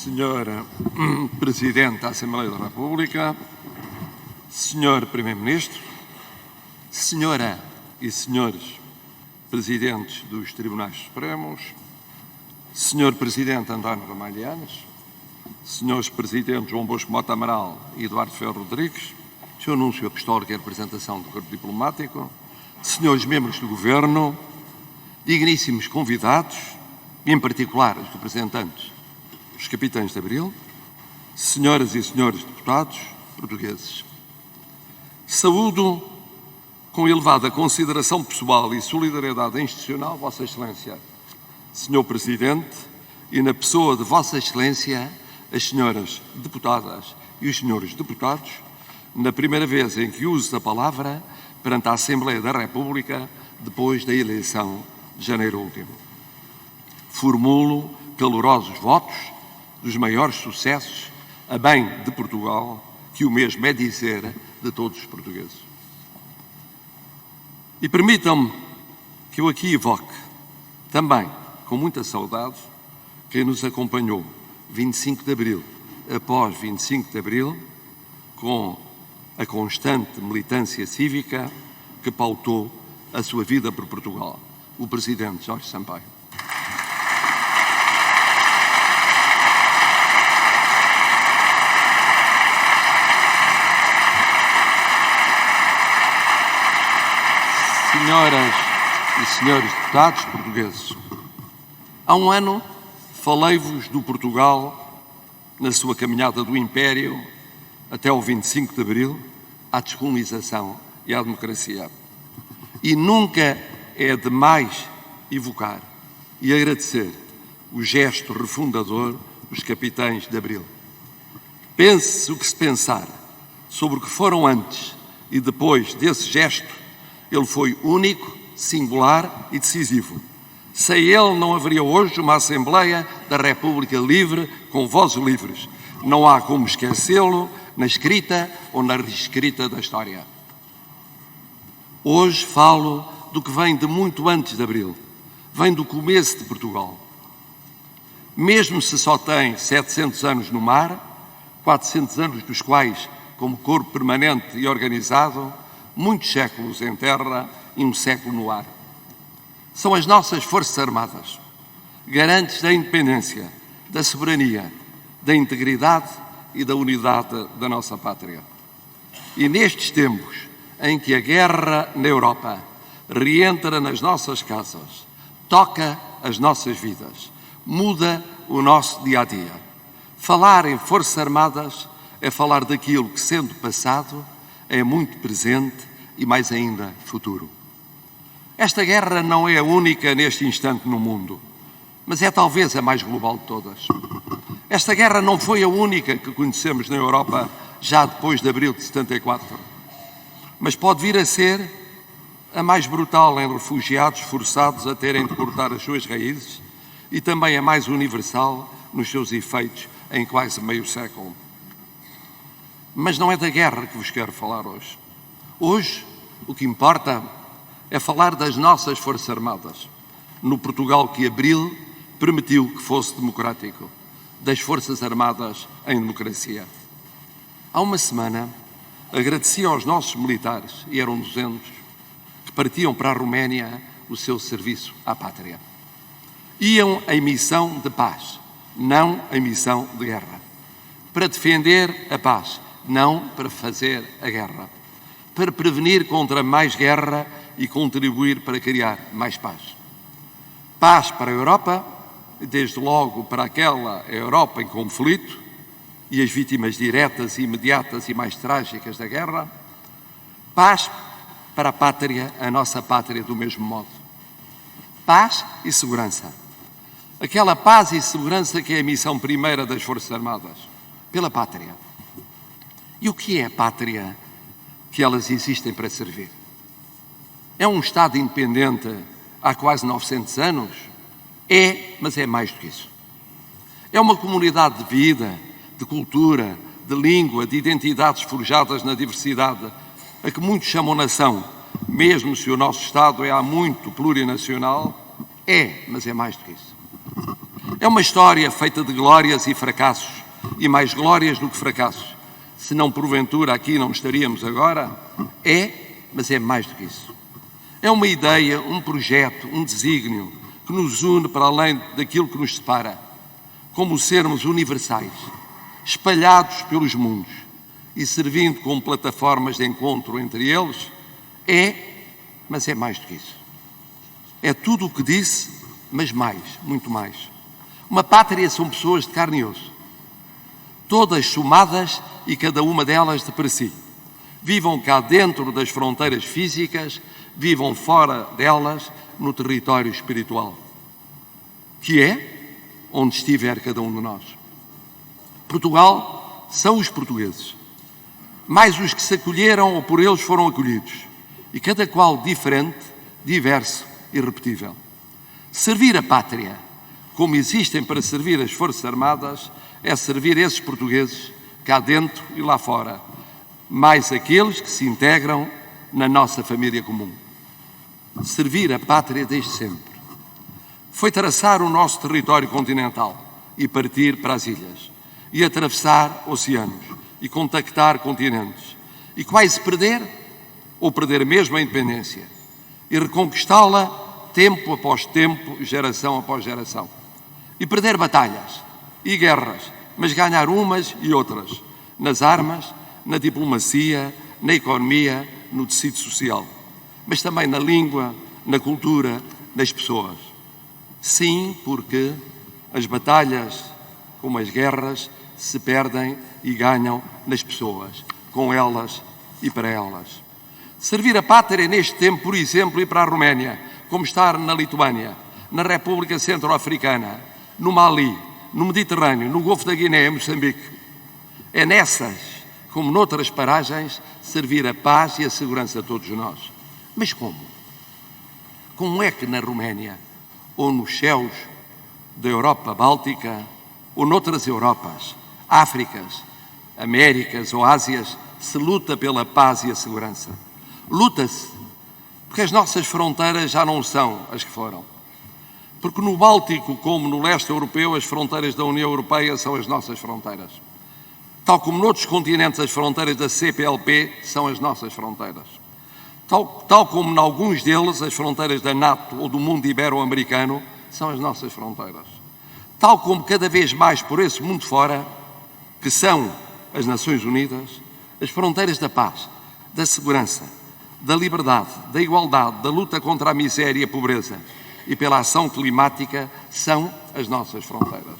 Senhora Presidente da Assembleia da República, Senhor Primeiro-Ministro, Senhora e Senhores Presidentes dos Tribunais Supremos, Senhor Presidente António Ramalhianes, Senhores Presidentes João Bosco Mota Amaral e Eduardo Ferro Rodrigues, Sr. Núncio Apostólico e representação do Corpo Diplomático, Senhores Membros do Governo, digníssimos convidados, e em particular os representantes dos Capitães de Abril, Senhoras e Senhores Deputados portugueses. Saúdo com elevada consideração pessoal e solidariedade institucional Vossa Excelência, Senhor Presidente, e na pessoa de Vossa Excelência, as Senhoras Deputadas e os Senhores Deputados, na primeira vez em que uso a palavra perante a Assembleia da República depois da eleição de janeiro último. Formulo calorosos votos dos maiores sucessos a bem de Portugal, que o mesmo é dizer de todos os portugueses. E permitam-me que eu aqui evoque, também com muita saudade, quem nos acompanhou 25 de Abril após 25 de Abril, com a constante militância cívica que pautou a sua vida por Portugal, o Presidente Jorge Sampaio. Senhoras e senhores deputados portugueses, há um ano falei-vos do Portugal na sua caminhada do Império até ao 25 de Abril, à descolonização e à democracia. E nunca é demais evocar e agradecer o gesto refundador dos Capitães de Abril. Pense o que se pensar sobre o que foram antes e depois desse gesto. Ele foi único, singular e decisivo. Sem ele não haveria hoje uma Assembleia da República livre, com vozes livres. Não há como esquecê-lo na escrita ou na reescrita da história. Hoje falo do que vem de muito antes de Abril. Vem do começo de Portugal. Mesmo se só tem 700 anos no mar, 400 anos dos quais como corpo permanente e organizado, muitos séculos em terra e um século no ar. São as nossas Forças Armadas, garantes da independência, da soberania, da integridade e da unidade da nossa pátria. E nestes tempos em que a guerra na Europa reentra nas nossas casas, toca as nossas vidas, muda o nosso dia-a-dia. Falar em Forças Armadas é falar daquilo que, sendo passado, é muito presente e, mais ainda, futuro. Esta guerra não é a única neste instante no mundo, mas é talvez a mais global de todas. Esta guerra não foi a única que conhecemos na Europa já depois de abril de 74, mas pode vir a ser a mais brutal em refugiados forçados a terem de cortar as suas raízes e também a mais universal nos seus efeitos em quase meio século. Mas não é da guerra que vos quero falar hoje. Hoje, o que importa é falar das nossas Forças Armadas, no Portugal que Abril permitiu que fosse democrático, das Forças Armadas em democracia. Há uma semana, agradeci aos nossos militares, e eram 200, que partiam para a Roménia o seu serviço à pátria. Iam em missão de paz, não em missão de guerra, para defender a paz, não para fazer a guerra, para prevenir contra mais guerra e contribuir para criar mais paz. Paz para a Europa, e desde logo para aquela Europa em conflito e as vítimas diretas, imediatas e mais trágicas da guerra. Paz para a pátria, a nossa pátria do mesmo modo. Paz e segurança. Aquela paz e segurança que é a missão primeira das Forças Armadas, pela pátria. E o que é a pátria que elas existem para servir? É um Estado independente há quase 900 anos? É, mas é mais do que isso. É uma comunidade de vida, de cultura, de língua, de identidades forjadas na diversidade, a que muitos chamam nação, mesmo se o nosso Estado é há muito plurinacional. É, mas é mais do que isso. É uma história feita de glórias e fracassos, e mais glórias do que fracassos. Se não porventura aqui não estaríamos agora, mas é mais do que isso. É uma ideia, um projeto, um desígnio que nos une para além daquilo que nos separa, como sermos universais, espalhados pelos mundos e servindo como plataformas de encontro entre eles, mas é mais do que isso. É tudo o que disse, mas mais, muito mais. Uma pátria são pessoas de carne e osso, todas somadas e cada uma delas de para si. Vivam cá dentro das fronteiras físicas, vivam fora delas, no território espiritual, que é onde estiver cada um de nós. Portugal são os portugueses, mais os que se acolheram ou por eles foram acolhidos, e cada qual diferente, diverso e irrepetível. Servir a pátria, como existem para servir as Forças Armadas, é servir esses portugueses cá dentro e lá fora, mais aqueles que se integram na nossa família comum. Servir a pátria desde sempre foi traçar o nosso território continental e partir para as ilhas, e atravessar oceanos, e contactar continentes, e quase perder, ou perder mesmo a independência, e reconquistá-la tempo após tempo, geração após geração, e perder batalhas e guerras, mas ganhar umas e outras, nas armas, na diplomacia, na economia, no tecido social, mas também na língua, na cultura, nas pessoas. Sim, porque as batalhas, como as guerras, se perdem e ganham nas pessoas, com elas e para elas. Servir a pátria neste tempo, por exemplo, ir para a Roménia, como estar na Lituânia, na República Centro-Africana, no Mali, no Mediterrâneo, no Golfo da Guiné, em Moçambique. É nessas, como noutras paragens, servir a paz e a segurança a todos nós. Mas como? Como é que na Roménia, ou nos céus da Europa Báltica, ou noutras Europas, Áfricas, Américas ou Ásias, se luta pela paz e a segurança? Luta-se porque as nossas fronteiras já não são as que foram. Porque no Báltico, como no leste europeu, as fronteiras da União Europeia são as nossas fronteiras. Tal como noutros continentes, as fronteiras da CPLP são as nossas fronteiras. Tal como em alguns deles, as fronteiras da NATO ou do mundo ibero-americano são as nossas fronteiras. Tal como cada vez mais por esse mundo fora, que são as Nações Unidas, as fronteiras da paz, da segurança, da liberdade, da igualdade, da luta contra a miséria e a pobreza e pela ação climática são as nossas fronteiras.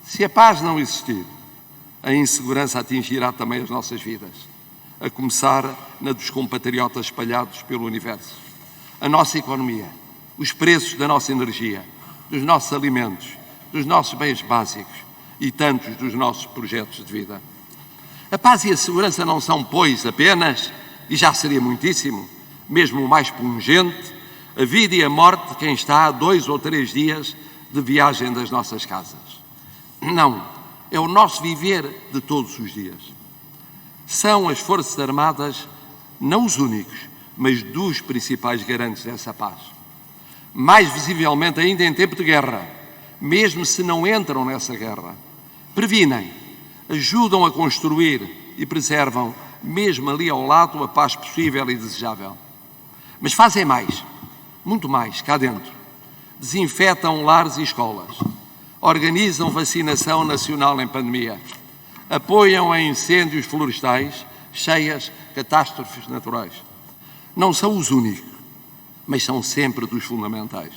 Se a paz não existir, a insegurança atingirá também as nossas vidas, a começar na dos compatriotas espalhados pelo universo. A nossa economia, os preços da nossa energia, dos nossos alimentos, dos nossos bens básicos e tantos dos nossos projetos de vida. A paz e a segurança não são, pois, apenas, e já seria muitíssimo, mesmo o mais pungente, a vida e a morte de quem está a 2 ou 3 dias de viagem das nossas casas. Não, é o nosso viver de todos os dias. São as Forças Armadas não os únicos, mas dos principais garantes dessa paz. Mais visivelmente ainda em tempo de guerra, mesmo se não entram nessa guerra, previnem, ajudam a construir e preservam, mesmo ali ao lado, a paz possível e desejável. Mas fazem mais, muito mais, cá dentro. Desinfetam lares e escolas, organizam vacinação nacional em pandemia, apoiam em incêndios florestais, cheias, catástrofes naturais. Não são os únicos, mas são sempre dos fundamentais.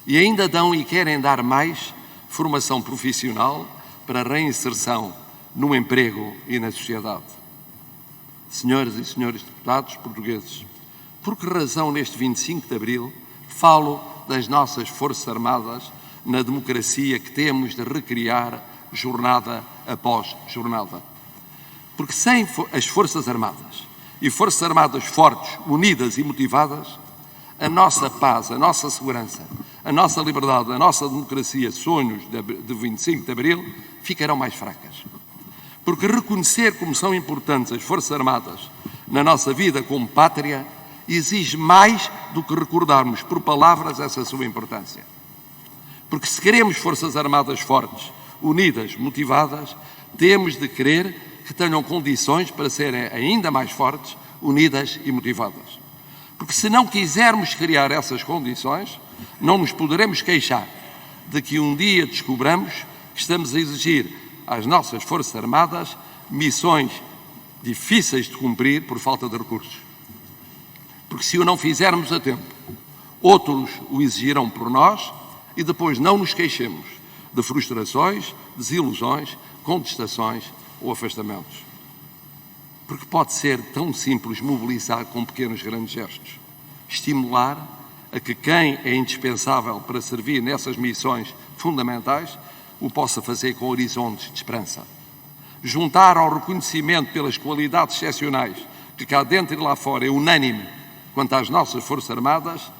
E ainda dão e querem dar mais formação profissional para a reinserção no emprego e na sociedade. Senhoras e senhores deputados portugueses, por que razão neste 25 de Abril falo das nossas Forças Armadas na democracia que temos de recriar jornada após jornada? Porque sem as Forças Armadas, e Forças Armadas fortes, unidas e motivadas, a nossa paz, a nossa segurança, a nossa liberdade, a nossa democracia, sonhos de 25 de Abril, ficarão mais fracas. Porque reconhecer como são importantes as Forças Armadas na nossa vida como pátria exige mais do que recordarmos por palavras essa sua importância. Porque se queremos Forças Armadas fortes, unidas, motivadas, temos de querer que tenham condições para serem ainda mais fortes, unidas e motivadas. Porque se não quisermos criar essas condições, não nos poderemos queixar de que um dia descobramos que estamos a exigir às nossas Forças Armadas missões difíceis de cumprir por falta de recursos. Porque se o não fizermos a tempo, outros o exigirão por nós e depois não nos queixemos de frustrações, desilusões, contestações ou afastamentos. Porque pode ser tão simples mobilizar com pequenos grandes gestos. Estimular a que quem é indispensável para servir nessas missões fundamentais o possa fazer com horizontes de esperança. Juntar ao reconhecimento pelas qualidades excepcionais que cá dentro e lá fora é unânime quanto às nossas Forças Armadas,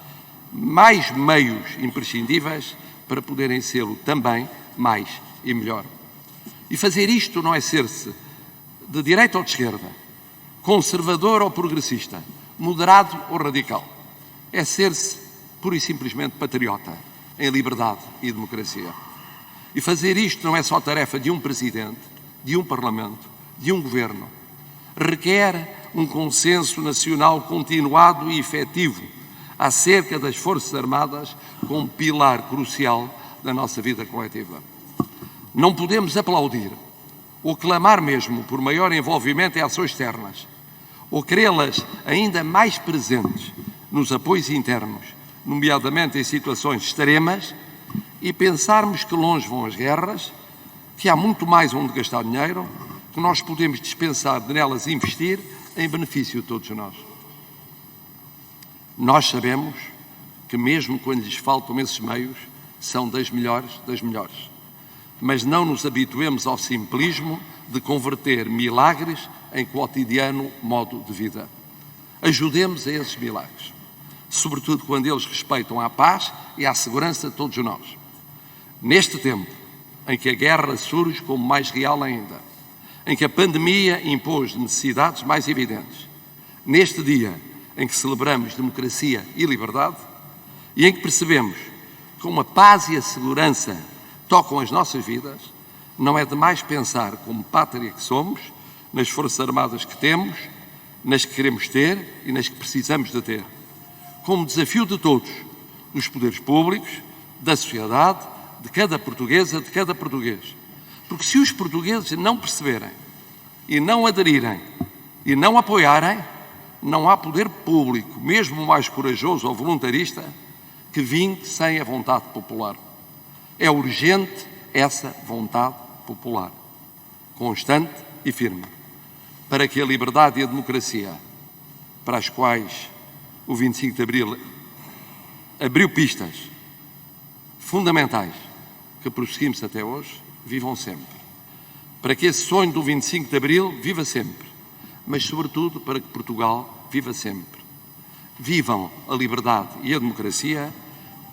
mais meios imprescindíveis para poderem sê-lo também mais e melhor. E fazer isto não é ser-se de direita ou de esquerda, conservador ou progressista, moderado ou radical. É ser-se pura e simplesmente patriota, em liberdade e democracia. E fazer isto não é só tarefa de um presidente, de um parlamento, de um governo. Requer um consenso nacional continuado e efetivo acerca das Forças Armadas como pilar crucial da nossa vida coletiva. Não podemos aplaudir ou clamar mesmo por maior envolvimento em ações externas ou querê-las ainda mais presentes nos apoios internos, nomeadamente em situações extremas, e pensarmos que longe vão as guerras, que há muito mais onde gastar dinheiro, que nós podemos dispensar de nelas investir em benefício de todos nós. Nós sabemos que mesmo quando lhes faltam esses meios, são das melhores das melhores. Mas não nos habituemos ao simplismo de converter milagres em cotidiano modo de vida. Ajudemos a esses milagres, sobretudo quando eles respeitam à paz e à segurança de todos nós. Neste tempo, em que a guerra surge como mais real ainda, em que a pandemia impôs necessidades mais evidentes, neste dia em que celebramos democracia e liberdade e em que percebemos que como a paz e a segurança tocam as nossas vidas, não é demais pensar como pátria que somos, nas Forças Armadas que temos, nas que queremos ter e nas que precisamos de ter. Como desafio de todos, dos poderes públicos, da sociedade, de cada portuguesa, de cada português. Porque se os portugueses não perceberem e não aderirem e não apoiarem, não há poder público, mesmo o mais corajoso ou voluntarista, que vingue sem a vontade popular. É urgente essa vontade popular, constante e firme, para que a liberdade e a democracia, para as quais o 25 de Abril abriu pistas fundamentais que prosseguimos até hoje, vivam sempre. Para que esse sonho do 25 de Abril viva sempre, mas sobretudo para que Portugal viva sempre. Vivam a liberdade e a democracia,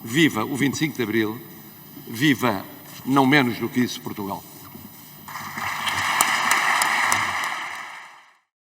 viva o 25 de Abril, viva, não menos do que isso, Portugal.